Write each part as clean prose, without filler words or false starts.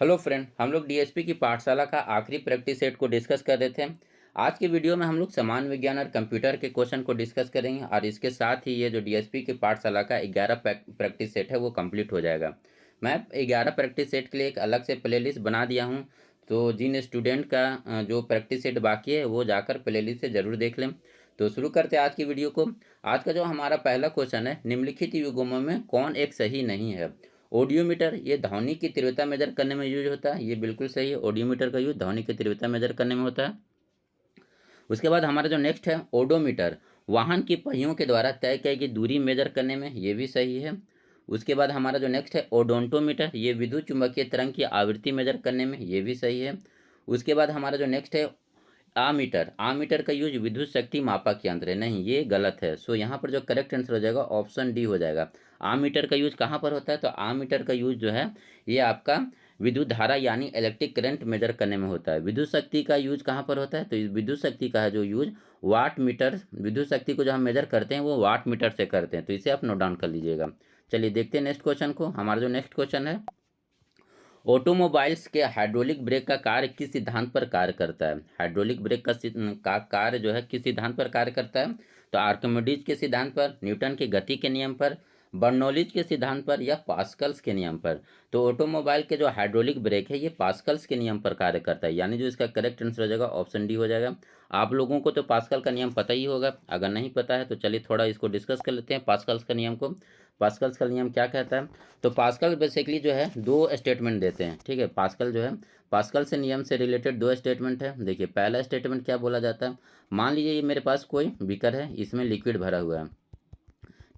Hello friend, हम लोग DSP की पाठशाला का आखिरी प्रैक्टिस सेट को डिस्कस कर रहे थे। आज के वीडियो में हम लोग समान विज्ञान और कंप्यूटर के क्वेश्चन को डिस्कस करेंगे और इसके साथ ही ये जो डीएसपी की पाठशाला का 11 प्रैक्टिस सेट है वो कंप्लीट हो जाएगा। मैं 11 प्रैक्टिस सेट के लिए एक अलग से प्लेलिस्ट बना दिया हूँ, तो जिन स्टूडेंट का जो प्रैक्टिस सेट बाकी है वो जाकर प्लेलिस्ट से ज़रूर देख लें। तो शुरू करते हैं आज की वीडियो को। आज का जो हमारा पहला क्वेश्चन है, निम्नलिखित युग्मों में कौन एक सही नहीं है। ऑडियोमीटर ये ध्वनि की तीव्रता मेजर करने में यूज होता है, ये बिल्कुल सही है। ऑडियोमीटर का यूज ध्वनि की तीव्रता मेजर करने में होता है। उसके बाद हमारा जो नेक्स्ट है ओडोमीटर, वाहन की पहियों के द्वारा तय की गई दूरी मेजर करने में, ये भी सही है। उसके बाद हमारा जो नेक्स्ट है ओडोंटोमीटर, ये विद्युत चुंबकीय तरंग की आवृत्ति मेजर करने में, ये भी सही है। उसके बाद हमारा जो नेक्स्ट है आमीटर, आमीटर का यूज विद्युत शक्ति मापक यंत्र है, नहीं ये गलत है। सो यहाँ पर जो करेक्ट आंसर हो जाएगा ऑप्शन डी हो जाएगा। आमीटर का यूज कहाँ पर होता है, तो आमीटर का यूज जो है ये आपका विद्युत धारा यानी इलेक्ट्रिक करंट मेजर करने में होता है। विद्युत शक्ति का यूज कहाँ पर होता है, तो इस विद्युत शक्ति का है जो यूज वाट मीटर, विद्युत शक्ति को जो हम मेजर करते हैं वो वाट मीटर से करते हैं, तो इसे आप नोट डाउन कर लीजिएगा। चलिए देखते हैं नेक्स्ट क्वेश्चन को। हमारा जो नेक्स्ट क्वेश्चन है, ऑटोमोबाइल्स के हाइड्रोलिक ब्रेक का कार्य किस सिद्धांत पर कार्य करता है। हाइड्रोलिक ब्रेक का कार्य जो है किस सिद्धांत पर कार्य करता है, तो आर्किमिडीज के सिद्धांत पर, न्यूटन के गति के नियम पर, बर्नौलीज के सिद्धांत पर या पास्कल्स के नियम पर। तो ऑटोमोबाइल के जो हाइड्रोलिक ब्रेक है ये पास्कल्स के नियम पर कार्य करता है, यानी जो इसका करेक्ट आंसर हो जाएगा ऑप्शन डी हो जाएगा। आप लोगों को तो पास्कल का नियम पता ही होगा, अगर नहीं पता है तो चलिए थोड़ा इसको डिस्कस कर लेते हैं पास्कल्स का नियम को। पास्कल्स का नियम क्या कहता है, तो पास्कल बेसिकली जो है दो स्टेटमेंट देते हैं, ठीक है। पास्कल जो है, पास्कल से नियम से रिलेटेड दो स्टेटमेंट है। देखिए पहला स्टेटमेंट क्या बोला जाता है, मान लीजिए ये मेरे पास कोई बीकर है, इसमें लिक्विड भरा हुआ है,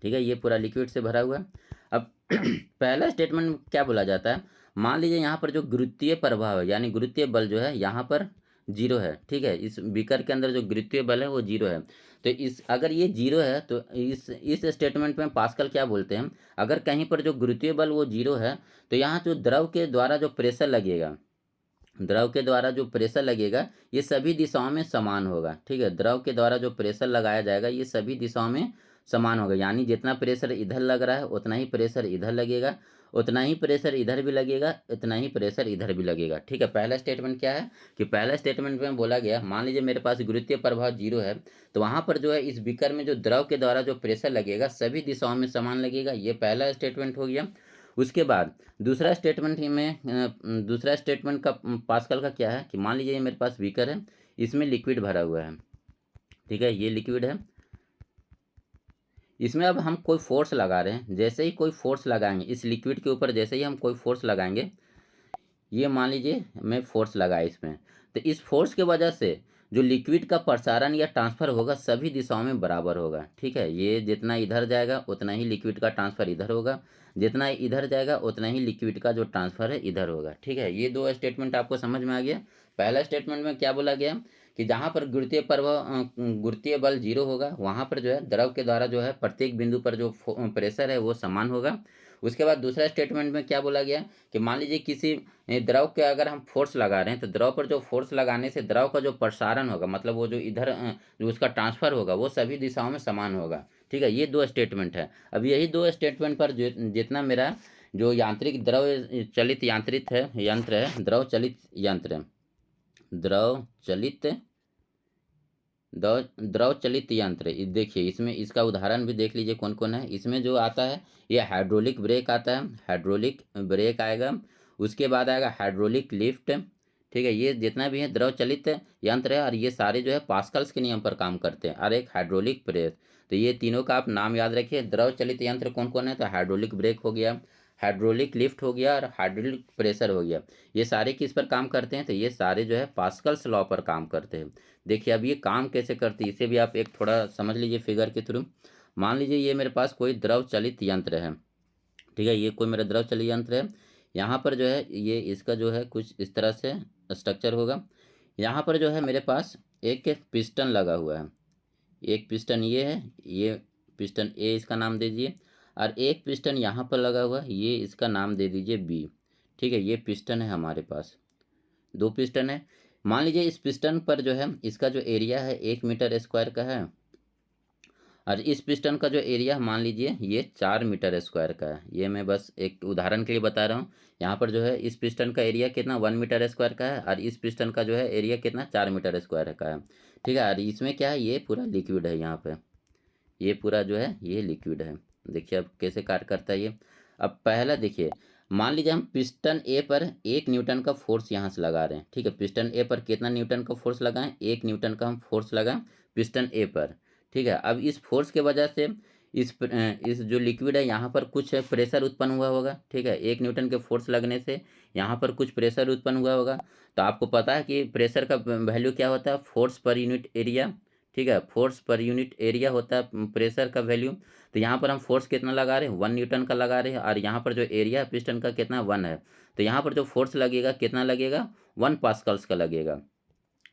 ठीक है, ये पूरा लिक्विड से भरा हुआ है। अब पहला स्टेटमेंट क्या बोला जाता है, मान लीजिए यहाँ पर जो गुरुत्वीय प्रभाव है यानी गुरुत्वीय बल जो है यहाँ पर जीरो है, ठीक है। इस बीकर के अंदर जो गुरुत्वीय बल है वो जीरो है। तो इस अगर ये जीरो है तो इस स्टेटमेंट में पास्कल क्या बोलते हैं, अगर कहीं पर जो गुरुत्वीय बल वो जीरो है तो यहाँ जो द्रव के द्वारा जो प्रेशर लगेगा, द्रव के द्वारा जो प्रेशर लगेगा ये सभी दिशाओं में समान होगा, ठीक है। द्रव के द्वारा जो प्रेशर लगाया जाएगा ये सभी दिशाओं में समान होगा, यानी जितना प्रेशर इधर लग रहा है उतना ही प्रेशर इधर लगेगा, उतना ही प्रेशर इधर भी लगेगा, उतना ही प्रेशर इधर भी लगेगा, ठीक है। पहला स्टेटमेंट क्या है कि पहला स्टेटमेंट में बोला गया, मान लीजिए मेरे पास गुरुत्वीय प्रभाव जीरो है तो वहाँ पर जो है इस बीकर में जो द्रव के द्वारा जो प्रेशर लगेगा सभी दिशाओं में समान लगेगा, ये पहला स्टेटमेंट हो गया। उसके बाद दूसरा स्टेटमेंट दूसरा स्टेटमेंट का पास्कल का क्या है कि मान लीजिए ये मेरे पास बीकर है, इसमें लिक्विड भरा हुआ है, ठीक है, ये लिक्विड है। इसमें अब हम कोई फोर्स लगा रहे हैं, जैसे ही कोई फोर्स लगाएंगे इस लिक्विड के ऊपर, जैसे ही हम कोई फोर्स लगाएंगे, ये मान लीजिए मैं फोर्स लगाया इसमें, तो इस फोर्स के वजह से जो लिक्विड का प्रसारण या ट्रांसफर होगा सभी दिशाओं में बराबर होगा, ठीक है। ये जितना इधर जाएगा उतना ही लिक्विड का ट्रांसफर इधर होगा, जितना इधर जाएगा उतना ही लिक्विड का जो ट्रांसफर है इधर होगा, ठीक है। ये दो स्टेटमेंट आपको समझ में आ गया। पहला स्टेटमेंट में क्या बोला गया कि जहाँ पर गुरुत्वीय बल जीरो होगा वहाँ पर जो है द्रव के द्वारा जो है प्रत्येक बिंदु पर जो प्रेशर है वो समान होगा। उसके बाद दूसरा स्टेटमेंट में क्या बोला गया कि मान लीजिए किसी द्रव के अगर हम फोर्स लगा रहे हैं तो द्रव पर जो फोर्स लगाने से द्रव का जो प्रसारण होगा, मतलब वो जो इधर जो उसका ट्रांसफर होगा वो सभी दिशाओं में समान होगा, ठीक है। ये दो स्टेटमेंट है। अब यही दो स्टेटमेंट पर जितना मेरा जो यांत्रिक द्रव चलित यांत्रित है यंत्र है, द्रव चलित यंत्र, द्रव चलित द्रव चलित यंत्र, देखिए इसमें इसका उदाहरण भी देख लीजिए कौन कौन है। इसमें जो आता है ये हाइड्रोलिक ब्रेक आता है, हाइड्रोलिक ब्रेक आएगा। उसके बाद आएगा हाइड्रोलिक लिफ्ट, ठीक है। ये जितना भी है द्रव चलित यंत्र है और ये सारे जो है पास्कल्स के नियम पर काम करते हैं, और एक हाइड्रोलिक प्रेस। तो ये तीनों का आप नाम याद रखिए। द्रव चलित यंत्र कौन कौन है, तो हाइड्रोलिक ब्रेक हो गया, हाइड्रोलिक लिफ्ट हो गया और हाइड्रोलिक प्रेशर हो गया। ये सारे किस पर काम करते हैं, तो ये सारे जो है पास्कल्स लॉ पर काम करते हैं। देखिए अब ये काम कैसे करती है इसे भी आप एक थोड़ा समझ लीजिए फिगर के थ्रू। मान लीजिए ये मेरे पास कोई द्रव चलित यंत्र है, ठीक है, ये कोई मेरा द्रव चलित यंत्र है। यहाँ पर जो है ये इसका जो है कुछ इस तरह से स्ट्रक्चर होगा। यहाँ पर जो है मेरे पास एक पिस्टन लगा हुआ है, एक पिस्टन ये है, ये पिस्टन ए इसका नाम दे दीजिए, और एक पिस्टन यहाँ पर लगा हुआ है, ये इसका नाम दे दीजिए बी, ठीक है। ये पिस्टन है हमारे पास, दो पिस्टन है। मान लीजिए इस पिस्टन पर जो है इसका जो एरिया है 1 मीटर स्क्वायर का है, और इस पिस्टन का जो एरिया मान लीजिए ये 4 मीटर स्क्वायर का है। ये मैं बस एक उदाहरण के लिए बता रहा हूँ। यहाँ पर जो है इस पिस्टन का एरिया कितना 1 मीटर स्क्वायर का है और इस पिस्टन का जो है एरिया कितना 4 मीटर स्क्वायर का है। ठीक है, और इसमें क्या है, ये पूरा लिक्विड है। यहाँ पे ये पूरा जो है ये लिक्विड है। देखिए अब कैसे कार्य करता है ये। अब पहला देखिए, मान लीजिए हम पिस्टन ए पर 1 न्यूटन का फोर्स यहाँ से लगा रहे हैं। ठीक है, पिस्टन ए पर कितना न्यूटन का फोर्स लगाएं, 1 न्यूटन का हम फोर्स लगाएं पिस्टन ए पर। ठीक है, अब इस फोर्स के वजह से इस जो लिक्विड है यहाँ पर कुछ प्रेशर उत्पन्न हुआ होगा। ठीक है, 1 न्यूटन के फोर्स लगने से यहाँ पर कुछ प्रेशर उत्पन्न हुआ होगा। तो आपको पता है कि प्रेशर का वैल्यू क्या होता है, फोर्स पर यूनिट एरिया। ठीक है, फोर्स पर यूनिट एरिया होता है प्रेशर का वैल्यू। तो यहाँ पर हम फोर्स कितना लगा रहे हैं, 1 न्यूटन का लगा रहे हैं, और यहाँ पर जो एरिया है पिस्टन का कितना 1 है। तो यहाँ पर जो फोर्स लगेगा कितना लगेगा, 1 पास्कल्स का लगेगा।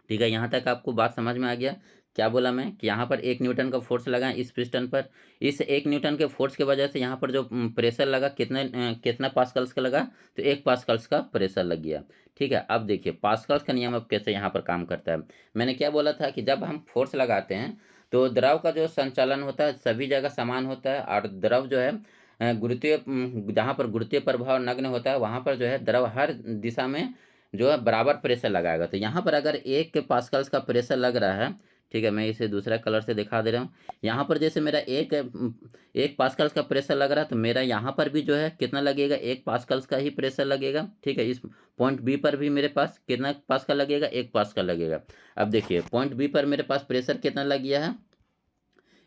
ठीक है, यहाँ तक आपको बात समझ में आ गया। क्या बोला मैं कि यहाँ पर 1 न्यूटन का फोर्स लगा इस पिस्टन पर। इस 1 न्यूटन के फोर्स की वजह से यहाँ पर जो प्रेशर लगा कितना पास्कल्स का लगा, तो 1 पास्कल्स का प्रेशर लग गया। ठीक है, अब देखिए पास्कल्स का नियम अब कैसे यहाँ पर काम करता है। मैंने क्या बोला था कि जब हम फोर्स लगाते हैं तो द्रव का जो संचालन होता है सभी जगह समान होता है, और द्रव जो है गुरुत्वीय जहाँ पर गुरुत्वीय प्रभाव नगण्य होता है वहाँ पर जो है द्रव हर दिशा में जो है बराबर प्रेशर लगाएगा। तो यहाँ पर अगर 1 पास्कल्स का प्रेशर लग रहा है, ठीक है, मैं इसे दूसरा कलर से दिखा दे रहा हूँ। यहाँ पर जैसे मेरा 1 पास्कल्स का प्रेशर लग रहा है, तो मेरा यहाँ पर भी जो है कितना लगेगा, 1 पास्कल्स का ही प्रेशर लगेगा। ठीक है, इस पॉइंट बी पर भी मेरे पास कितना पास्कल लगेगा, 1 पास्कल लगेगा। अब देखिए पॉइंट बी पर मेरे पास प्रेशर कितना लग गया है,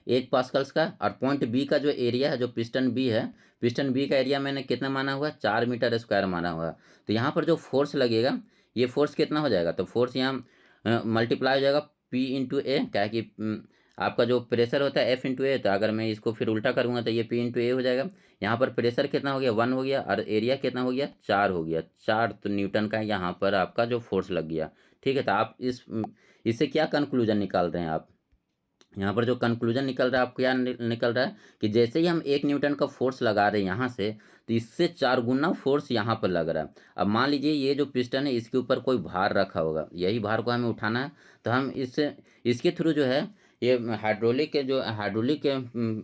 1 पास्कल्स का। और पॉइंट बी का जो एरिया है, जो पिस्टन बी है, पिस्टन बी का एरिया मैंने कितना माना हुआ, 4 मीटर स्क्वायर माना हुआ। तो यहाँ पर जो फोर्स लगेगा ये फोर्स कितना हो जाएगा, तो फोर्स यहाँ मल्टीप्लाई हो जाएगा पी इंटू ए। क्या है कि आपका जो प्रेशर होता है एफ इंटू ए, तो अगर मैं इसको फिर उल्टा करूँगा तो ये पी इंटू ए हो जाएगा। यहाँ पर प्रेशर कितना हो गया, 1 हो गया, और एरिया कितना हो गया, 4 हो गया। 4 तो न्यूटन का यहाँ पर आपका जो फोर्स लग गया। ठीक है, तो आप इससे क्या कंक्लूजन निकाल रहे हैं आप, यहाँ पर जो कंक्लूजन निकल रहा है आपको क्या निकल रहा है कि जैसे ही हम 1 न्यूटन का फोर्स लगा रहे हैं यहाँ से, तो इससे 4 गुना फोर्स यहाँ पर लग रहा है। अब मान लीजिए ये जो पिस्टन है इसके ऊपर कोई भार रखा होगा, यही भार को हमें उठाना है। तो हम इसके थ्रू जो है ये हाइड्रोलिक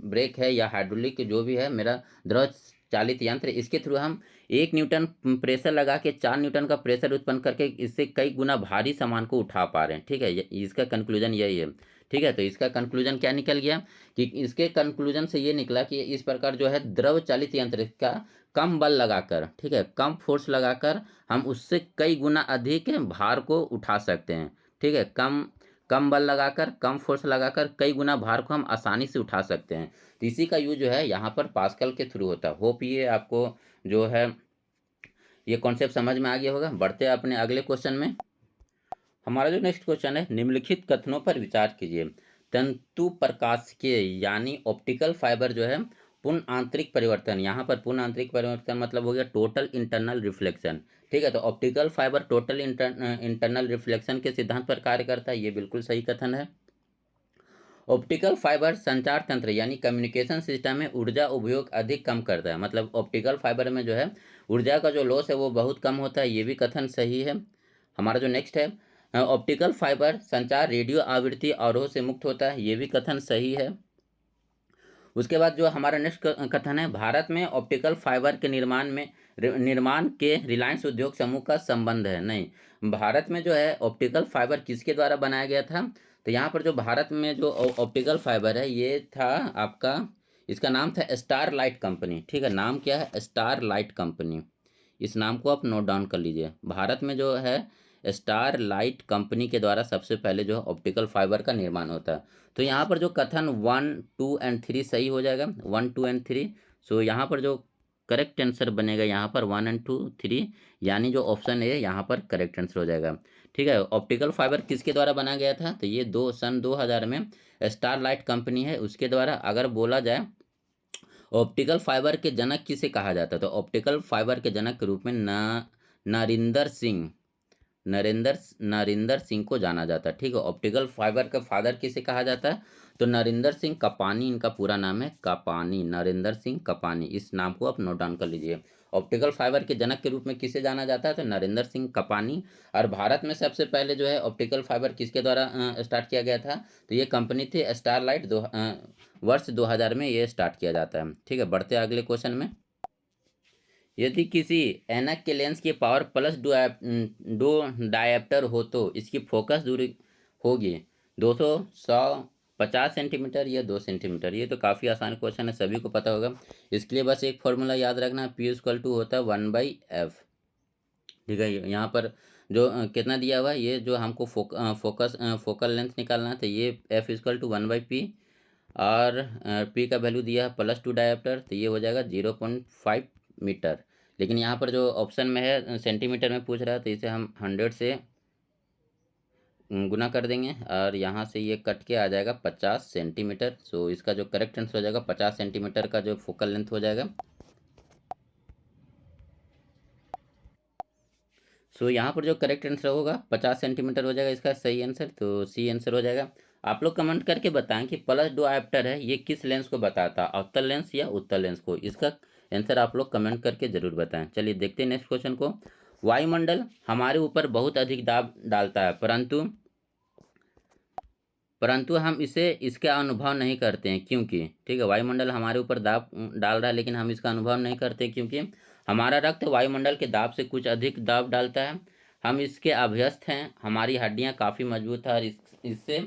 ब्रेक है या हाइड्रोलिक जो भी है मेरा द्रव चालित यंत्र, इसके थ्रू हम 1 न्यूटन प्रेशर लगा के 4 न्यूटन का प्रेशर उत्पन्न करके इससे कई गुना भारी सामान को उठा पा रहे हैं। ठीक है, इसका कंक्लूजन यही है। ठीक है, तो इसका कंक्लूजन क्या निकल गया कि इसके कंक्लूजन से ये निकला कि इस प्रकार जो है द्रव चालित यंत्र का कम बल लगाकर, ठीक है, कम फोर्स लगाकर हम उससे कई गुना अधिक भार को उठा सकते हैं। ठीक है, कम कम बल लगाकर, कम फोर्स लगाकर कई गुना भार को हम आसानी से उठा सकते हैं। तो इसी का यूज जो है यहाँ पर पास्कल के थ्रू होता है। होप ये आपको जो है ये कॉन्सेप्ट समझ में आ गया होगा। बढ़ते हैं अपने अगले क्वेश्चन में। हमारा जो नेक्स्ट क्वेश्चन है, निम्नलिखित कथनों पर विचार कीजिए। तंतु प्रकाशिकीय यानी ऑप्टिकल फाइबर जो है पूर्ण आंतरिक परिवर्तन, यहाँ पर पूर्ण आंतरिक परिवर्तन मतलब हो गया टोटल इंटरनल रिफ्लेक्शन। ठीक है, तो optical fibre total internal reflection के सिद्धांत पर कार्य करता है, ये बिल्कुल सही कथन है। ऑप्टिकल फाइबर संचार तंत्र यानी कम्युनिकेशन सिस्टम में ऊर्जा उपयोग अधिक कम करता है, मतलब ऑप्टिकल फाइबर में जो है ऊर्जा का जो लॉस है वो बहुत कम होता है, ये भी कथन सही है। हमारा जो नेक्स्ट है, ऑप्टिकल फाइबर संचार रेडियो आवृत्ति अवरोध से मुक्त होता है, ये भी कथन सही है। उसके बाद जो हमारा नेक्स्ट कथन है, भारत में ऑप्टिकल फाइबर के निर्माण के रिलायंस उद्योग समूह का संबंध है। नहीं, भारत में जो है ऑप्टिकल फाइबर किसके द्वारा बनाया गया था, तो यहाँ पर जो भारत में जो ऑप्टिकल फाइबर है ये था आपका, इसका नाम था स्टार लाइट कंपनी। ठीक है, नाम क्या है, स्टार लाइट कंपनी। इस नाम को आप नोट डाउन कर लीजिए। भारत में जो है स्टार लाइट कंपनी के द्वारा सबसे पहले जो है ऑप्टिकल फाइबर का निर्माण होता है। तो यहाँ पर जो कथन 1, 2 एंड 3 सही हो जाएगा, 1, 2 एंड 3। सो यहाँ पर जो करेक्ट आंसर बनेगा यहाँ पर 1 एंड 2, 3, यानी जो ऑप्शन है यहाँ पर करेक्ट आंसर हो जाएगा। ठीक है, ऑप्टिकल फाइबर किसके द्वारा बनाया गया था, तो ये सन 2000 में स्टार लाइट कंपनी है उसके द्वारा। अगर बोला जाए ऑप्टिकल फाइबर के जनक किसे कहा जाता है, तो ऑप्टिकल फाइबर के जनक के रूप में नरिंदर सिंह, नरिंदर सिंह को जाना जाता है। ठीक है, ऑप्टिकल फाइबर का फादर किसे कहा जाता है, तो नरिंदर सिंह कपानी इनका पूरा नाम है, कपानी, नरिंदर सिंह कपानी। इस नाम को आप नोट डाउन कर लीजिए। ऑप्टिकल फाइबर के जनक के रूप में किसे जाना जाता है? तो नरेंद्र सिंह कपानी। और भारत में सबसे पहले जो है ऑप्टिकल फाइबर किसके द्वारा स्टार्ट किया गया था? तो ये कंपनी थी स्टारलाइट, वर्ष 2000 में ये स्टार्ट किया जाता है। ठीक है, बढ़ते हैं अगले क्वेश्चन में। यदि किसी ऐनक के लेंस की पावर प्लस दो डायप्टर हो तो इसकी फोकस दूरी होगी 200, 100, 50 सेंटीमीटर या 2 सेंटीमीटर। ये तो काफ़ी आसान क्वेश्चन है, सभी को पता होगा। इसके लिए बस एक फॉर्मूला याद रखना, P=2 होता है 1/f। ठीक है, यहाँ पर जो कितना दिया हुआ है, ये जो हमको फोकल लेंथ निकालना है, तो ये F=1/p। और पी का वैल्यू दिया है +2 डायप्टर, तो ये हो जाएगा 0.5 मीटर। लेकिन यहाँ पर जो ऑप्शन में है सेंटीमीटर में पूछ रहा है, तो इसे हम 100 से गुना कर देंगे और यहाँ से ये कट के आ जाएगा 50 सेंटीमीटर। सो इसका जो करेक्ट आंसर हो जाएगा 50 सेंटीमीटर का जो फोकल लेंथ हो जाएगा। सो यहाँ पर जो करेक्ट आंसर होगा 50 सेंटीमीटर हो जाएगा इसका सही आंसर, तो सी आंसर हो जाएगा। आप लोग कमेंट करके बताएं कि प्लस डायप्टर है ये किस लेंस को बताता है, अवतल लेंस या उत्तल लेंस को? इसका आंसर आप लोग कमेंट करके जरूर बताएं। चलिए देखते हैं नेक्स्ट क्वेश्चन को। वायुमंडल हमारे ऊपर बहुत अधिक दाब डालता है, परंतु हम इसे इसका अनुभव नहीं करते हैं, क्योंकि ठीक है, वायुमंडल हमारे ऊपर दाब डाल रहा है लेकिन हम इसका अनुभव नहीं करते, क्योंकि हमारा रक्त वायुमंडल के दाब से कुछ अधिक दाब डालता है। हम इसके अभ्यस्त हैं, हमारी हड्डियां काफ़ी मजबूत है और इससे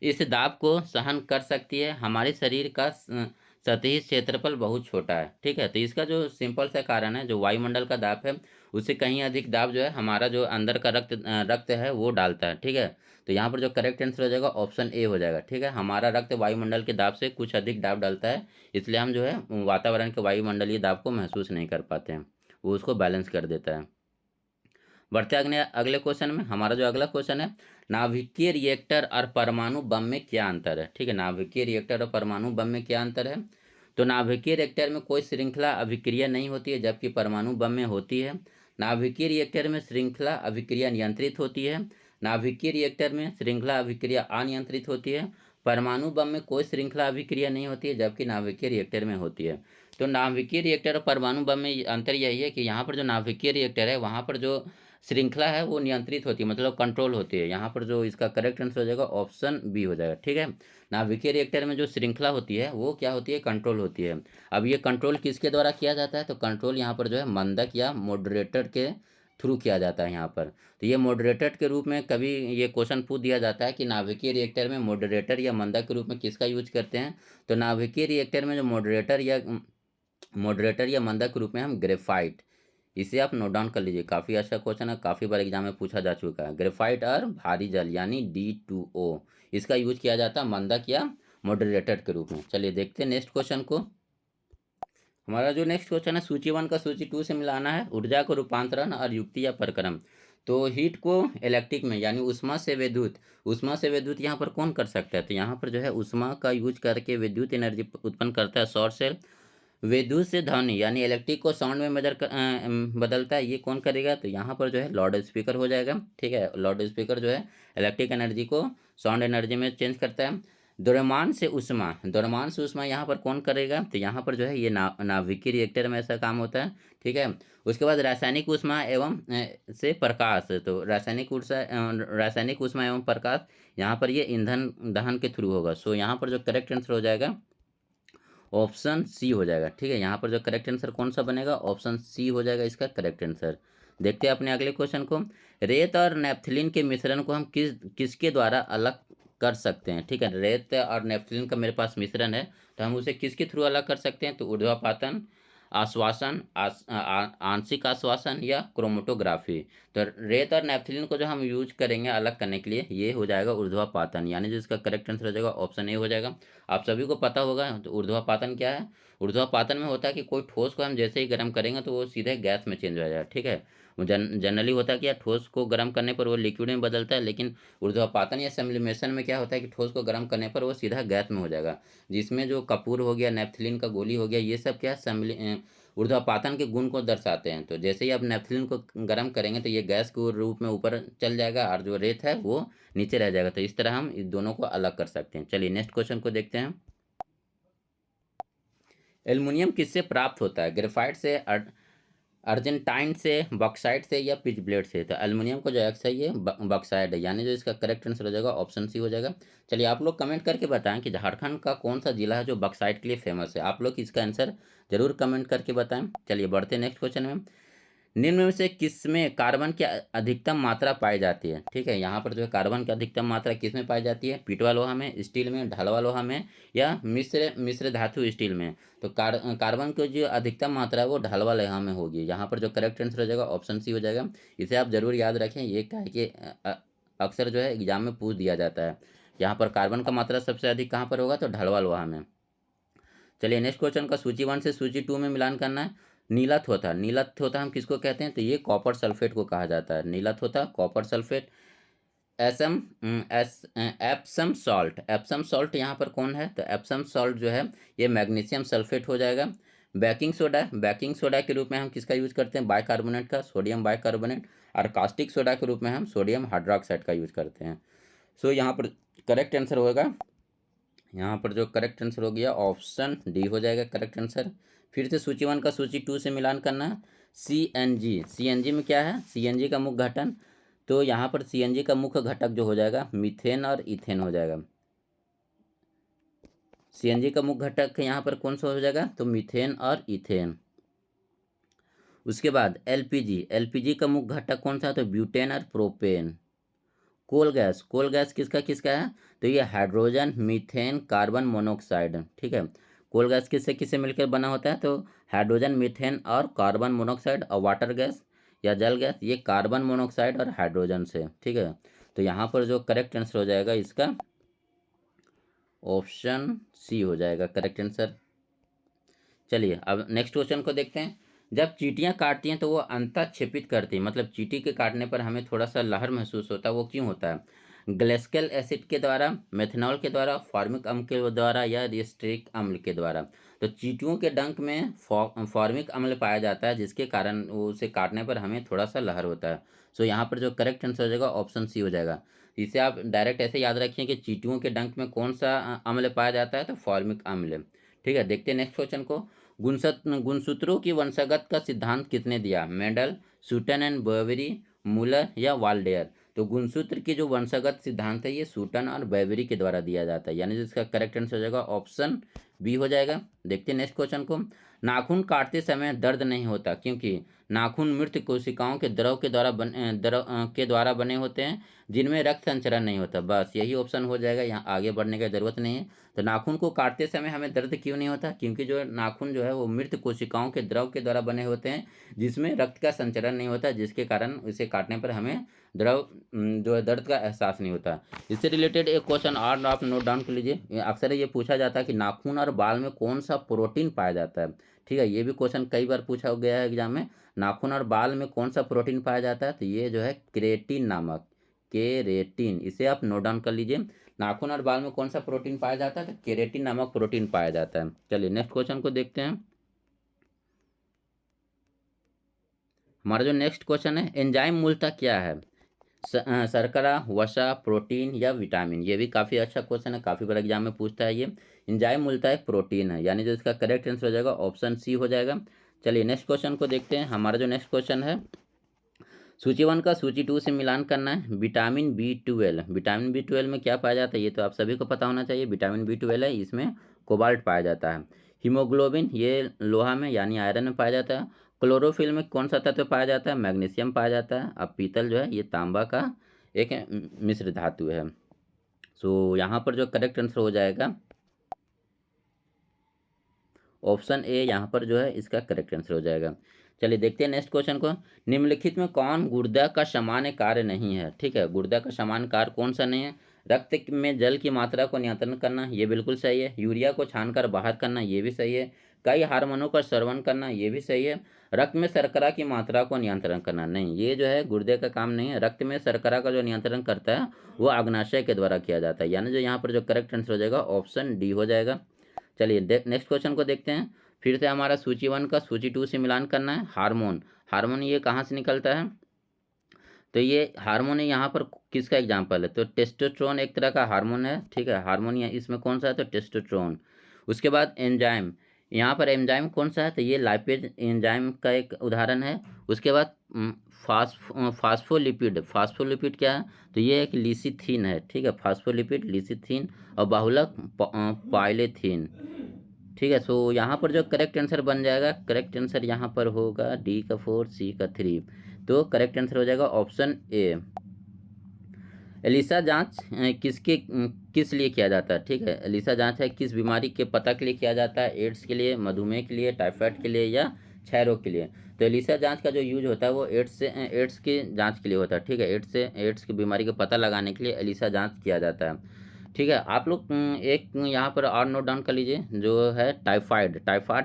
इस दाब को सहन कर सकती है। हमारे शरीर का सतही क्षेत्रफल बहुत छोटा है। ठीक है, तो इसका जो सिंपल सा कारण है, जो वायुमंडल का दाब है उससे कहीं अधिक दाब जो है हमारा जो अंदर का रक्त है वो डालता है। ठीक है, तो यहाँ पर जो करेक्ट आंसर हो जाएगा ऑप्शन ए हो जाएगा। ठीक है, हमारा रक्त वायुमंडल के दाब से कुछ अधिक दाब डालता है, इसलिए हम जो है वातावरण के वायुमंडलीय दाब को महसूस नहीं कर पाते हैं, वो उसको बैलेंस कर देता है। बढ़ते अगले अगले क्वेश्चन में। हमारा जो अगला क्वेश्चन है, नाभिकीय रिएक्टर और परमाणु बम में क्या अंतर है? ठीक है, नाभिकीय रिएक्टर और परमाणु बम में क्या अंतर है? तो नाभिकीय रिएक्टर में कोई श्रृंखला अभिक्रिया नहीं होती है, जबकि परमाणु बम में होती है। नाभिकीय रिएक्टर में श्रृंखला अभिक्रिया नियंत्रित होती है, नाभिकीय रिएक्टर में श्रृंखला अभिक्रिया अनियंत्रित होती है। परमाणु बम में कोई श्रृंखला अभिक्रिया नहीं होती है, जबकि नाभिकीय रिएक्टर में होती है। तो नाभिकीय रिएक्टर और परमाणु बम में अंतर यही है कि यहाँ पर जो नाभिकीय रिएक्टर है वहाँ पर जो श्रृंखला है वो नियंत्रित होती है, मतलब कंट्रोल होती है। यहाँ पर जो इसका करेक्ट आंसर हो जाएगा ऑप्शन बी हो जाएगा। ठीक है, नाभिकीय रिएक्टर में जो श्रृंखला होती है वो क्या होती है? कंट्रोल होती है। अब ये कंट्रोल किसके द्वारा किया जाता है? तो कंट्रोल यहाँ पर जो है मंदक या मॉडरेटर के थ्रू किया जाता है यहाँ पर। तो ये मॉडरेटर के रूप में कभी ये क्वेश्चन पूछ दिया जाता है कि नाभिकीय रिएक्टर में मॉडरेटर या मंदक के रूप में किसका यूज करते हैं? तो नाभिकीय रिएक्टर में जो मॉडरेटर या मंदक के रूप में हम ग्रेफाइट, इसे आप नोट डाउन कर लीजिए, काफ़ी अच्छा क्वेश्चन है, काफ़ी बार एग्जाम में पूछा जा चुका है। ग्रेफाइट और भारी जल यानी D2O, इसका यूज किया जाता है मंदक या मॉडरेटर के रूप में। चलिए देखते हैं नेक्स्ट क्वेश्चन को। हमारा जो नेक्स्ट क्वेश्चन है, सूची 1 का सूची 2 से मिलाना है। ऊर्जा को रूपांतरण और युक्ति या प्रक्रम। तो हीट को इलेक्ट्रिक में यानी उष्मा से विद्युत यहाँ पर कौन कर सकता है? तो यहाँ पर जो है उष्मा का यूज करके विद्युत एनर्जी उत्पन्न करता है सौर सेल। विद्युत से ध्वनि यानी इलेक्ट्रिक को साउंड में बदलता है, ये कौन करेगा? तो यहाँ पर जो है लाउड स्पीकर हो जाएगा। ठीक है, लाउड स्पीकर जो है इलेक्ट्रिक एनर्जी को साउंड एनर्जी में चेंज करता है। द्रव्यमान से उष्मा यहाँ पर कौन करेगा? तो यहाँ पर जो है ये नाभिकीय रिएक्टर में ऐसा काम होता है। ठीक है, उसके बाद रासायनिक उष्मा एवं से प्रकाश। तो रासायनिक उष्मा एवं प्रकाश यहाँ पर ये ईंधन दहन के थ्रू होगा। सो यहाँ पर जो करेक्ट आंसर हो जाएगा ऑप्शन सी हो जाएगा। ठीक है, यहाँ पर जो करेक्ट आंसर कौन सा बनेगा? ऑप्शन सी हो जाएगा इसका करेक्ट आंसर। देखते हैं अपने अगले क्वेश्चन को। रेत और नेफ्थलीन के मिश्रण को हम किसके द्वारा अलग कर सकते हैं? ठीक है, रेत और नेफ्थलीन का मेरे पास मिश्रण है, तो हम उसे किसके थ्रू अलग कर सकते हैं? तो ऊर्ध्वापातन, आश्वासन, आंशिक आश्वासन या क्रोमेटोग्राफी। तो रेत और नेफ्थलीन को जो हम यूज करेंगे अलग करने के लिए, ये हो जाएगा ऊर्ध्वापातन, यानी जिसका करेक्ट आंसर हो जाएगा ऑप्शन ए हो जाएगा। आप सभी को पता होगा तो ऊर्ध्वापातन क्या है? ऊर्ध्वापातन में होता है कि कोई ठोस को हम जैसे ही गर्म करेंगे तो वो सीधे गैस में चेंज हो जाएगा। ठीक है, जनरली होता है कि यार ठोस को गर्म करने पर वो लिक्विड में बदलता है, लेकिन ऊर्ध्वापातन या सब्लिमेशन में क्या होता है कि ठोस को गर्म करने पर वो सीधा गैस में हो जाएगा, जिसमें जो कपूर हो गया, नेफ्थलीन का गोली हो गया, ये सब क्या है ऊर्ध्वापातन के गुण को दर्शाते हैं। तो जैसे ही आप नेफ्थलीन को गर्म करेंगे तो ये गैस के रूप में ऊपर चल जाएगा और जो रेत है वो नीचे रह जाएगा। तो इस तरह हम इन दोनों को अलग कर सकते हैं। चलिए नेक्स्ट क्वेश्चन को देखते हैं। एल्युमिनियम किससे प्राप्त होता है? ग्रेफाइट से, अर्जेंटाइन से, बॉक्साइट से या पिच ब्लेड से। तो एल्युमिनियम का जो एक्स है ये बॉक्साइट है, यानी जो इसका करेक्ट आंसर हो जाएगा ऑप्शन सी हो जाएगा। चलिए आप लोग कमेंट करके बताएं कि झारखंड का कौन सा जिला है जो बॉक्साइट के लिए फेमस है। आप लोग इसका आंसर जरूर कमेंट करके बताएं। चलिए बढ़ते हैं नेक्स्ट क्वेश्चन में। निम्न में से किसमें कार्बन की अधिकतम मात्रा पाई जाती है? ठीक है, यहाँ पर जो है कार्बन की अधिकतम मात्रा किसमें पाई जाती है? पीटवा लोहा में, स्टील में, ढलवा लोहा में या मिश्र मिश्र धातु स्टील में। तो कार्बन की जो अधिकतम मात्रा है वो ढलवा लोहा में होगी। यहाँ पर जो करेक्ट आंसर हो जाएगा ऑप्शन सी हो जाएगा। इसे आप जरूर याद रखें, ये क्या है कि अक्सर जो है एग्जाम में पूछ दिया जाता है। यहाँ पर कार्बन का मात्रा सबसे अधिक कहाँ पर होगा? तो ढलवा लोहा में। चलिए नेक्स्ट क्वेश्चन का सूची 1 से सूची 2 में मिलान करना है। नीला थोथा, नीला थोथा हम किसको कहते हैं? तो ये कॉपर सल्फेट को कहा जाता है। नीला थोथा, copper sulphate. Epsom Epsom salt, Epsom salt यहाँ पर कौन है? तो एप्सम सॉल्ट जो है ये मैग्नीशियम सल्फेट हो जाएगा। बेकिंग सोडा, बेकिंग सोडा के रूप में हम किसका यूज करते हैं? बाइकार्बोनेट का, सोडियम बाइकार्बोनेट। और कास्टिक सोडा के रूप में हम सोडियम हाइड्रोक्साइड का यूज करते हैं। सो यहाँ पर करेक्ट आंसर होगा, यहाँ पर जो करेक्ट आंसर हो गया ऑप्शन डी हो जाएगा करेक्ट आंसर। फिर से सूची 1 का सूची 2 से मिलान करना है। सीएनजी, सीएनजी में क्या है? सीएनजी का मुख्य घटक, तो यहाँ पर सीएनजी का मुख्य घटक जो हो जाएगा मीथेन और इथेन हो जाएगा। सीएनजी का मुख्य घटक यहाँ पर कौन सा हो जाएगा? तो मीथेन और इथेन। उसके बाद एलपीजी, एलपीजी का मुख्य घटक कौन सा है? तो ब्यूटेन और propane. Coal gas, coal gas किसका किसका है? तो ये हाइड्रोजन, मीथेन, कार्बन मोनोऑक्साइड। ठीक है, कोल गैस किससे किससे मिलकर बना होता है? तो हाइड्रोजन, मीथेन और कार्बन मोनोऑक्साइड। और वाटर गैस या जल गैस ये कार्बन मोनोऑक्साइड और हाइड्रोजन से। ठीक है, तो यहाँ पर जो करेक्ट आंसर हो जाएगा इसका ऑप्शन सी हो जाएगा करेक्ट आंसर। चलिए अब नेक्स्ट क्वेश्चन को देखते हैं। जब चींटियां काटती हैं तो वो अंतःक्षेपित करती हैं, मतलब चींटी के काटने पर हमें थोड़ा सा लहर महसूस होता है, वो क्यों होता है? ग्लेस्केल एसिड के द्वारा, मेथनॉल के द्वारा, फॉर्मिक अम्ल के द्वारा या रिस्ट्रिक अम्ल के द्वारा। तो चींटियों के डंक में फॉर्मिक अम्ल पाया जाता है, जिसके कारण उसे काटने पर हमें थोड़ा सा लहर होता है। सो यहाँ पर जो करेक्ट आंसर हो जाएगा ऑप्शन सी हो जाएगा। इसे आप डायरेक्ट ऐसे याद रखिए कि चींटियों के डंक में कौन सा अम्ल पाया जाता है? तो फॉर्मिक अम्ल। ठीक है, देखते हैं नेक्स्ट क्वेश्चन को। गुणसूत्रों की वंशागत का सिद्धांत किसने दिया? मेंडल, सूटन एंड बेवेरी, मूलर या वाल्डेयर। तो गुणसूत्र की जो वंशागत सिद्धांत है ये सूटन और बेवेरी के द्वारा दिया जाता है, यानी जिसका करेक्ट आंसर हो जाएगा ऑप्शन बी हो जाएगा। देखते हैं नेक्स्ट क्वेश्चन को। नाखून काटते समय दर्द नहीं होता क्योंकि नाखून मृत कोशिकाओं के द्रव के द्वारा के द्वारा बने होते हैं जिनमें रक्त संचरण नहीं होता। बस यही ऑप्शन हो जाएगा, यहाँ आगे बढ़ने की जरूरत नहीं है। तो नाखून को काटते समय हमें दर्द क्यों नहीं होता? क्योंकि जो नाखून जो है वो मृत कोशिकाओं के द्रव के द्वारा बने होते हैं जिसमें रक्त का संचरण नहीं होता, जिसके कारण इसे काटने पर हमें जो है दर्द का एहसास नहीं होता। इससे रिलेटेड एक क्वेश्चन और आप नोट डाउन कर लीजिए। अक्सर ये पूछा जाता है कि नाखून और बाल में कौन सा प्रोटीन पाया जाता है। ठीक है, ये भी क्वेश्चन कई बार पूछा गया है एग्जाम में। नाखून और बाल में कौन सा प्रोटीन पाया जाता है? तो ये जो है केरेटिन नामक, केरेटिन, इसे आप नोट डाउन कर लीजिए। नाखून और बाल में कौन सा प्रोटीन पाया जाता है? तो केरेटिन नामक प्रोटीन पाया जाता है। चलिए नेक्स्ट क्वेश्चन को देखते हैं। हमारा जो नेक्स्ट क्वेश्चन है, एंजाइम मूलतः क्या है? शर्करा, वसा, प्रोटीन या विटामिन। ये भी काफ़ी अच्छा क्वेश्चन है, काफ़ी बार एग्जाम में पूछता है ये। एंजाइम मूलतः एक प्रोटीन है, यानी जो इसका करेक्ट आंसर हो जाएगा ऑप्शन सी हो जाएगा। चलिए नेक्स्ट क्वेश्चन को देखते हैं। हमारा जो नेक्स्ट क्वेश्चन है, सूची 1 का सूची 2 से मिलान करना है। विटामिन B12, विटामिन B12 में क्या पाया जाता है? ये तो आप सभी को पता होना चाहिए। विटामिन B12 है, इसमें कोबाल्ट पाया जाता है। हीमोग्लोबिन ये लोहा में यानी आयरन में पाया जाता है। क्लोरोफिल में कौन सा तत्व पाया जाता है? मैग्नीशियम पाया जाता है। अब पीतल जो है ये तांबा का एक मिश्र धातु है। सो यहाँ पर जो करेक्ट आंसर हो जाएगा ऑप्शन ए, यहाँ पर जो है इसका करेक्ट आंसर हो जाएगा। चलिए देखते हैं नेक्स्ट क्वेश्चन को। निम्नलिखित में कौन गुर्दा का सामान्य कार्य नहीं है? ठीक है, गुर्दा का सामान्य कार्य कौन सा नहीं है? रक्त में जल की मात्रा को नियंत्रण करना, ये बिल्कुल सही है। यूरिया को छानकर बाहर करना, ये भी सही है। कई हार्मोनों का श्रवण करना, ये भी सही है। रक्त में शर्करा की मात्रा को नियंत्रण करना, नहीं, ये जो है गुर्दे का काम नहीं है। रक्त में शर्करा का जो नियंत्रण करता है वो अग्नाशय के द्वारा किया जाता है, यानी जो यहाँ पर जो करेक्ट आंसर हो जाएगा ऑप्शन डी हो जाएगा। चलिए नेक्स्ट क्वेश्चन को देखते हैं। फिर से हमारा सूची 1 का सूची 2 से मिलान करना है। हार्मोन, हार्मोन ये कहाँ से निकलता है? तो ये हार्मोन यहाँ पर किसका एग्जाम्पल है? तो टेस्टोस्टेरोन एक तरह का हार्मोन है। ठीक है, हार्मोन इसमें कौन सा है? तो टेस्टोस्टेरोन। उसके बाद एंजाइम, यहाँ पर एंजाइम कौन सा है, तो ये लाइपेज एंजाइम का एक उदाहरण है। उसके बाद फास्फोलिपिड क्या है, तो ये एक लिसिथीन है, ठीक है, फास्फोलिपिड लिसिथीन और बाहुलक पाइलेथीन, ठीक है। सो यहाँ पर जो करेक्ट आंसर बन जाएगा, करेक्ट आंसर यहाँ पर होगा डी का 4 सी का 3, तो करेक्ट आंसर हो जाएगा ऑप्शन ए। एलिसा जांच किस लिए किया जाता है, ठीक है, एलिसा जांच है किस बीमारी के पता के लिए किया जाता है, एड्स के लिए, मधुमेह के लिए, टाइफाइड के लिए या क्षय रोग के लिए। तो एलिसा जांच का जो यूज होता है वो एड्स की जांच के लिए होता है, ठीक है, एड्स की बीमारी का पता लगाने के लिए एलिसा जांच किया जाता है, ठीक है। आप लोग एक यहाँ पर और नोट डाउन कर लीजिए, जो है टाइफाइड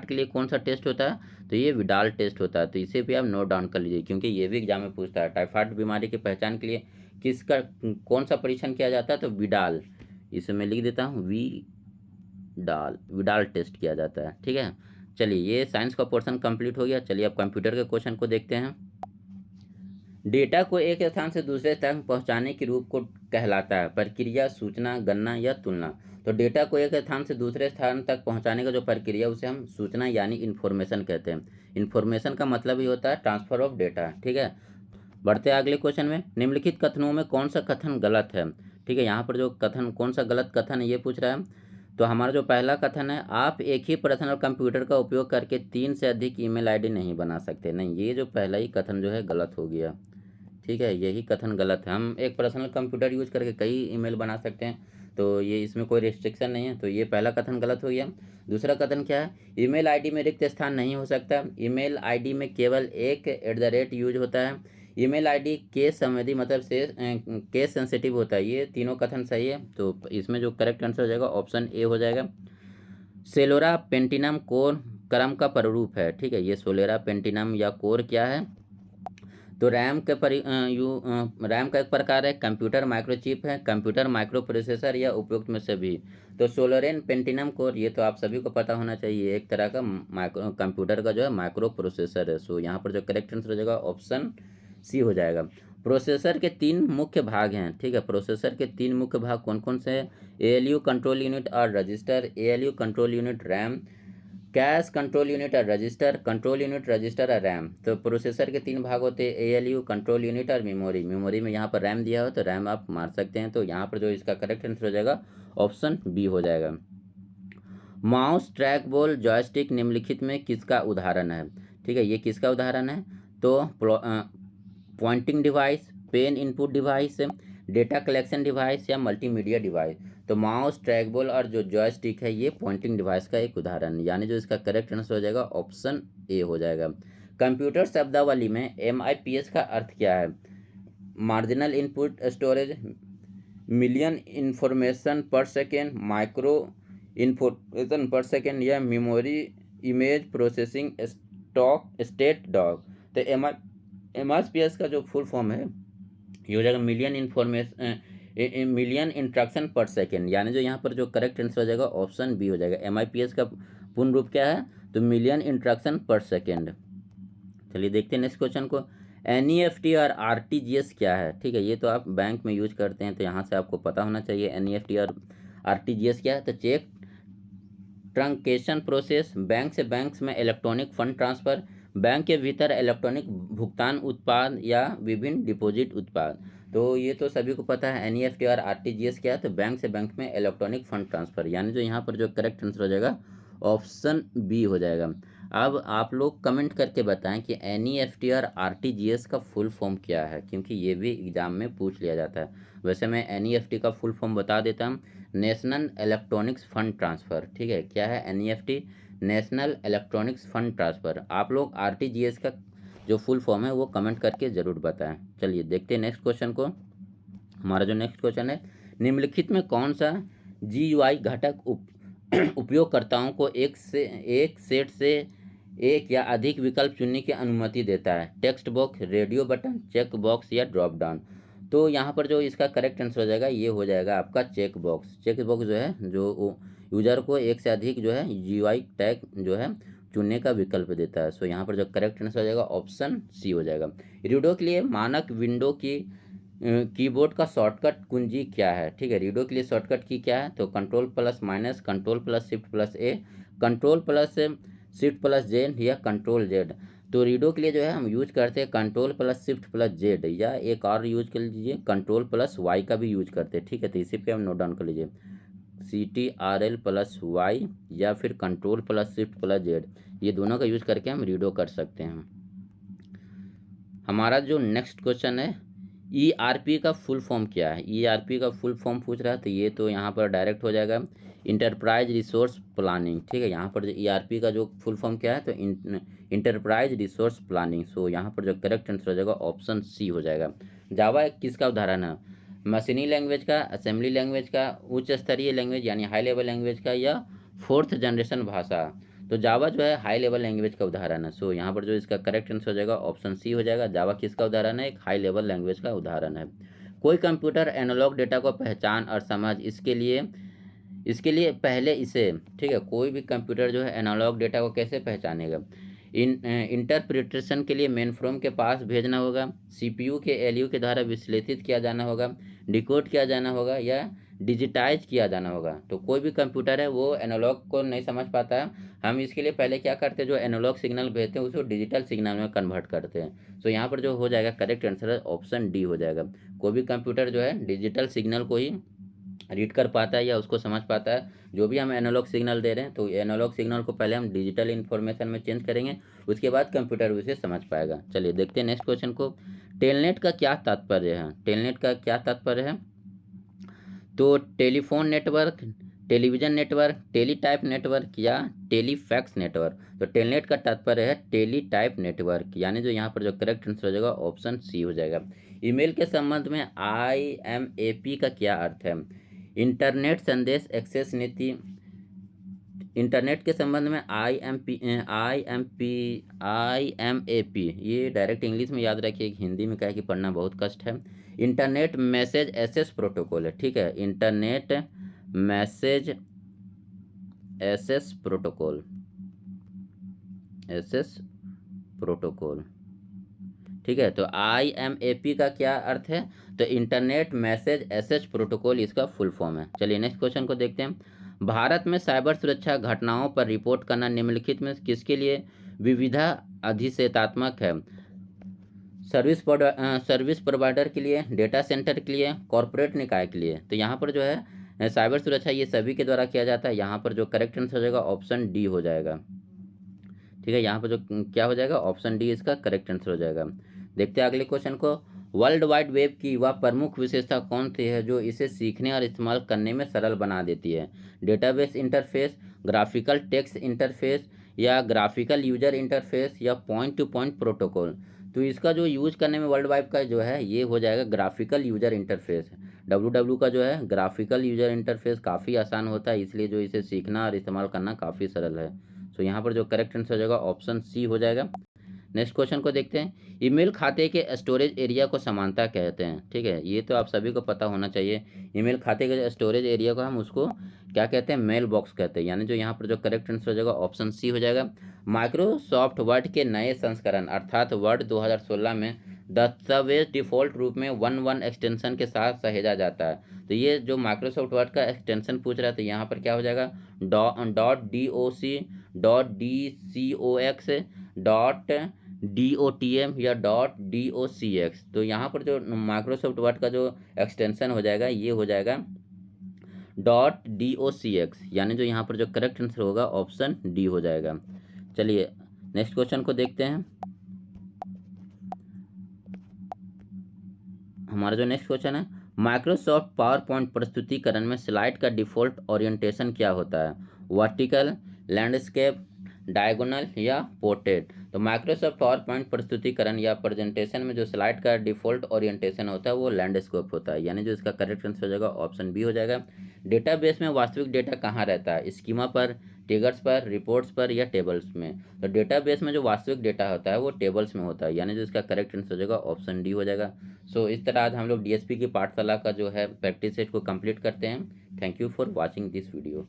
के लिए कौन सा टेस्ट होता है, तो ये विडाल टेस्ट होता है, तो इसे भी आप नोट डाउन कर लीजिए, क्योंकि ये भी एग्जाम में पूछता है। टाइफाइड बीमारी की पहचान के लिए किसका कौन सा परीक्षण किया जाता है, तो विडाल, इसे मैं लिख देता हूँ विडाल टेस्ट किया जाता है, ठीक है। चलिए, ये साइंस का पोर्शन कंप्लीट हो गया। चलिए अब कंप्यूटर के क्वेश्चन को देखते हैं। डेटा को एक स्थान से दूसरे स्थान पहुंचाने के रूप को कहलाता है प्रक्रिया, सूचना, गणना या तुलना। तो डेटा को एक स्थान से दूसरे स्थान तक पहुंचाने का जो प्रक्रिया उसे हम सूचना यानी इन्फॉर्मेशन कहते हैं। इन्फॉर्मेशन का मतलब ही होता है ट्रांसफर ऑफ डेटा, ठीक है। बढ़ते हैं अगले क्वेश्चन में। निम्नलिखित कथनों में कौन सा कथन गलत है, ठीक है। यहाँ पर जो कथन कौन सा गलत कथन है ये पूछ रहा है। तो हमारा जो पहला कथन है, आप एक ही पर्सनल कंप्यूटर का उपयोग करके 3 से अधिक ईमेल आईडी नहीं बना सकते। नहीं, ये जो पहला ही कथन जो है गलत हो गया, ठीक है, यही कथन गलत है। हम एक पर्सनल कंप्यूटर यूज करके कई ईमेल बना सकते हैं, तो ये इसमें कोई रिस्ट्रिक्शन नहीं है, तो ये पहला कथन गलत हो गया। दूसरा कथन क्या है, ईमेल आईडी में रिक्त स्थान नहीं हो सकता। ईमेल आईडी में केवल एक @ यूज होता है। ईमेल आईडी केस संवेदी मतलब से केस सेंसिटिव होता है। ये तीनों कथन सही है, तो इसमें जो करेक्ट आंसर हो जाएगा ऑप्शन ए हो जाएगा। सेलोरा पेंटिनम कोर क्रम का प्रारूप है, ठीक है। ये सोलेरा पेंटिनम या कोर क्या है, तो रैम का एक प्रकार है, कंप्यूटर माइक्रोचिप है, कंप्यूटर माइक्रो प्रोसेसर या उपयुक्त में से भी। तो सोलोरेन पेंटिनम कोर, ये तो आप सभी को पता होना चाहिए, एक तरह का माइक्रो कंप्यूटर का जो है माइक्रो प्रोसेसर है। सो यहाँ पर जो करेक्ट आंसर हो जाएगा ऑप्शन सी हो जाएगा। प्रोसेसर के 3 मुख्य भाग हैं, ठीक है। प्रोसेसर के 3 मुख्य भाग कौन कौन से हैं, एएलयू कंट्रोल यूनिट और register, ALU control unit RAM, cash control unit और रजिस्टर, कंट्रोल यूनिट, रजिस्टर और रैम। तो प्रोसेसर के 3 भाग होते हैं, एएलयू, कंट्रोल यूनिट और मेमोरी। मेमोरी में यहाँ पर रैम दिया हो तो रैम आप मार सकते हैं, तो यहाँ पर जो इसका करेक्ट आंसर हो जाएगा ऑप्शन बी हो जाएगा। माउस, ट्रैक बॉल, जॉयस्टिक निम्नलिखित में किसका उदाहरण है, ठीक है, ये किसका उदाहरण है, तो pointing device, pen input device, data collection device या मल्टीमीडिया डिवाइस। तो माउस, ट्रैक बॉल और जो जॉयस्टिक है ये पॉइंटिंग डिवाइस का एक उदाहरण, यानी जो इसका करेक्ट आंसर हो जाएगा ऑप्शन ए हो जाएगा। कंप्यूटर शब्दावली में MIPS का अर्थ क्या है, marginal input storage, million information पर सेकेंड, माइक्रो इंफॉर्मेशन पर सेकेंड या memory image processing state dog. तो MIPS का जो फुल फॉर्म है ये हो जाएगा मिलियन इंस्ट्रक्शन पर सेकेंड, यानी जो यहाँ पर जो करेक्ट आंसर हो जाएगा ऑप्शन बी हो जाएगा। MIPS का पूर्ण रूप क्या है, तो मिलियन इंस्ट्रक्शन पर सेकेंड। चलिए देखते हैं नेक्स्ट क्वेश्चन को। NEFT और RTGS क्या है, ठीक है, ये तो आप बैंक में यूज करते हैं, तो यहाँ से आपको पता होना चाहिए NEFT और RTGS क्या है। तो चेक ट्रंकेशन प्रोसेस, बैंक से बैंक में इलेक्ट्रॉनिक फंड ट्रांसफर, बैंक के भीतर इलेक्ट्रॉनिक भुगतान उत्पाद या विभिन्न डिपॉजिट उत्पाद। तो ये तो सभी को पता है NEFT और RTGS क्या है, तो बैंक से बैंक में इलेक्ट्रॉनिक फंड ट्रांसफर, यानी जो यहाँ पर जो करेक्ट आंसर हो जाएगा ऑप्शन बी हो जाएगा। अब आप लोग कमेंट करके बताएं कि NEFT और RTGS का फुल फॉर्म क्या है, क्योंकि ये भी एग्जाम में पूछ लिया जाता है। वैसे मैं NEFT का फुल फॉर्म बता देता हूँ, नेशनल इलेक्ट्रॉनिक्स फंड ट्रांसफ़र, ठीक है। क्या है NEFT, national electronics fund transfer. आप लोग RTGS का जो फुल फॉर्म है वो कमेंट करके ज़रूर बताएं। चलिए देखते हैं नेक्स्ट क्वेश्चन को। हमारा जो नेक्स्ट क्वेश्चन है, निम्नलिखित में कौन सा GUI घटक उपयोगकर्ताओं को एक सेट से एक या अधिक विकल्प चुनने की अनुमति देता है, text box, radio button, check box या ड्रॉप डाउन। तो यहाँ पर जो इसका करेक्ट आंसर हो जाएगा ये हो जाएगा आपका चेक बॉक्स। चेक बॉक्स जो है जो यूजर को एक से अधिक जो है GUI टैग जो है चुनने का विकल्प देता है। सो यहाँ पर जो करेक्ट आंसर हो जाएगा ऑप्शन सी हो जाएगा। रीडो के लिए मानक विंडो की कीबोर्ड का शॉर्टकट कुंजी क्या है, ठीक है। रीडो के लिए शॉर्टकट की क्या है, तो control+-, control, control plus shift plus Z या कंट्रोल जेड। तो रीडो के लिए जो है हम यूज करते हैं control plus shift plus Z, या एक और यूज कर लीजिए कंट्रोल प्लस वाई का भी यूज करते हैं, ठीक है। तो इसी पे हम नोट डाउन कर लीजिए CTRL प्लस वाई या फिर control plus shift plus Z, ये दोनों का यूज करके हम रीडो कर सकते हैं। हमारा जो नेक्स्ट क्वेश्चन है ERP का फुल फॉर्म क्या है। ERP का फुल फॉर्म पूछ रहा है, तो ये तो यहाँ पर डायरेक्ट हो जाएगा इंटरप्राइज रिसोर्स प्लानिंग, ठीक है। यहाँ पर जो ERP का जो फुल फॉर्म क्या है, तो इंटरप्राइज रिसोर्स प्लानिंग। सो यहाँ पर जो करेक्ट आंसर हो जाएगा ऑप्शन सी हो जाएगा। जावा किसका उदाहरण है, मशीनी लैंग्वेज का, असेंबली लैंग्वेज का, उच्च स्तरीय लैंग्वेज यानी हाई लेवल लैंग्वेज का, या फोर्थ जनरेशन भाषा। तो जावा जो है हाई लेवल लैंग्वेज का उदाहरण है। सो यहाँ पर जो इसका करेक्ट आंसर हो जाएगा ऑप्शन सी हो जाएगा। जावा किसका उदाहरण है, एक हाई लेवल लैंग्वेज का उदाहरण है। कोई कंप्यूटर एनालॉग डेटा को पहचान और समझ इसके लिए पहले इसे, ठीक है, कोई भी कंप्यूटर जो है एनालॉग डेटा को कैसे पहचानेगा, इंटरप्रिटेशन के लिए मेनफ्रेम के पास भेजना होगा, CPU के LU के द्वारा विश्लेषित किया जाना होगा, डिकोड किया जाना होगा, या डिजिटाइज किया जाना होगा। तो कोई भी कंप्यूटर है वो एनालॉग को नहीं समझ पाता है, हम इसके लिए पहले क्या करते हैं, जो एनालॉग सिग्नल भेजते हैं उसको डिजिटल सिग्नल में कन्वर्ट करते हैं। तो यहाँ पर जो हो जाएगा करेक्ट आंसर ऑप्शन डी हो जाएगा। कोई भी कंप्यूटर जो है डिजिटल सिग्नल को ही रीड कर पाता है या उसको समझ पाता है। जो भी हम एनालॉग सिग्नल दे रहे हैं, तो एनालॉग सिग्नल को पहले हम डिजिटल इन्फॉर्मेशन में चेंज करेंगे, उसके बाद कंप्यूटर उसे समझ पाएगा। चलिए देखते हैं नेक्स्ट क्वेश्चन को। टेलनेट का क्या तात्पर्य है, टेलनेट का क्या तात्पर्य है, तो telephone network, television network, teletype network, या टेलीफैक्स नेटवर्क। तो टेलनेट का तात्पर्य है टेलीटाइप नेटवर्क, यानी जो यहाँ पर जो करेक्ट आंसर हो जाएगा ऑप्शन सी हो जाएगा। ईमेल के संबंध में IMAP का क्या अर्थ है, इंटरनेट संदेश एक्सेस नीति। इंटरनेट के संबंध में IMAP, ये डायरेक्ट इंग्लिश में याद रखिए, हिंदी में क्या है कि पढ़ना बहुत कष्ट है। इंटरनेट मैसेज एसेस प्रोटोकॉल है, ठीक है, इंटरनेट मैसेज एसेस प्रोटोकॉल, ठीक है। तो IMAP का क्या अर्थ है, तो इंटरनेट मैसेज एसेज प्रोटोकॉल इसका फुल फॉर्म है। चलिए नेक्स्ट क्वेश्चन को देखते हैं। भारत में साइबर सुरक्षा घटनाओं पर रिपोर्ट करना निम्नलिखित में किसके लिए विविधा अधिशेतात्मक है, सर्विस प्रोवाइडर के लिए, डेटा सेंटर के लिए, कॉरपोरेट निकाय के लिए। तो यहाँ पर जो है साइबर सुरक्षा ये सभी के द्वारा किया जाता है। यहाँ पर जो करेक्ट आंसर हो जाएगा ऑप्शन डी हो जाएगा, ठीक है। यहाँ पर जो क्या हो जाएगा ऑप्शन डी इसका करेक्ट आंसर हो जाएगा। देखते हैं अगले क्वेश्चन को। वर्ल्ड वाइड वेब की वह प्रमुख विशेषता कौन सी है जो इसे सीखने और इस्तेमाल करने में सरल बना देती है, database interface, graphical text interface, या ग्राफिकल यूजर इंटरफेस, या पॉइंट टू पॉइंट प्रोटोकॉल। तो इसका जो यूज करने में वर्ल्ड वाइड का जो है ये हो जाएगा ग्राफिकल यूजर इंटरफेस। WW का जो है ग्राफिकल यूजर इंटरफेस काफ़ी आसान होता है, इसलिए जो इसे सीखना और इस्तेमाल करना काफ़ी सरल है। तो यहाँ पर जो करेक्ट आंसर हो जाएगा ऑप्शन सी हो जाएगा। नेक्स्ट क्वेश्चन को देखते हैं। ईमेल खाते के स्टोरेज एरिया को समानता कहते हैं, ठीक है, ये तो आप सभी को पता होना चाहिए। ईमेल खाते के स्टोरेज एरिया को हम उसको क्या कहते हैं, मेल बॉक्स कहते हैं, यानी जो यहाँ पर जो करेक्ट आंसर हो जाएगा ऑप्शन सी हो जाएगा। माइक्रोसॉफ्ट वर्ड के नए संस्करण अर्थात वर्ड 2016 में दस्तावेज डिफ़ॉल्ट रूप में 11 एक्सटेंशन के साथ सहेजा जाता है। तो ये जो माइक्रोसॉफ्ट वर्ड का एक्सटेंशन पूछ रहा है, तो यहाँ पर क्या हो जाएगा .doc, .dcox, .dotm, या .docx। तो यहाँ पर जो माइक्रोसॉफ्ट वर्ड का जो एक्सटेंशन हो जाएगा ये हो जाएगा .docx, यानी जो यहाँ पर जो करेक्ट आंसर होगा ऑप्शन डी हो जाएगा। चलिए नेक्स्ट क्वेश्चन को देखते हैं। हमारा जो नेक्स्ट क्वेश्चन है, माइक्रोसॉफ्ट पावर पॉइंट प्रस्तुतिकरण में स्लाइड का डिफ़ॉल्ट ओरिएंटेशन क्या होता है, वर्टिकल, लैंडस्केप, डायगोनल, या पोर्ट्रेट। तो माइक्रोसॉफ्ट पावर पॉइंट प्रस्तुतिकरण या प्रेजेंटेशन में जो स्लाइड का डिफ़ॉल्ट ओरिएंटेशन होता है वो लैंडस्केप होता है, यानी जो इसका करेक्ट आंसर हो जाएगा ऑप्शन बी हो जाएगा। डेटाबेस में वास्तविक डेटा कहाँ रहता है, स्कीमा पर, टिगर्स पर, रिपोर्ट्स पर, या टेबल्स में। तो डेटाबेस में जो वास्तविक डेटा होता है वो टेबल्स में होता है, यानी जो इसका करेक्ट आंसर हो जाएगा ऑप्शन डी हो जाएगा। सो इस तरह आज हम लोग DSP की पाठशाला का जो है प्रैक्टिस सेट को कंप्लीट करते हैं। Thank you for watching this video.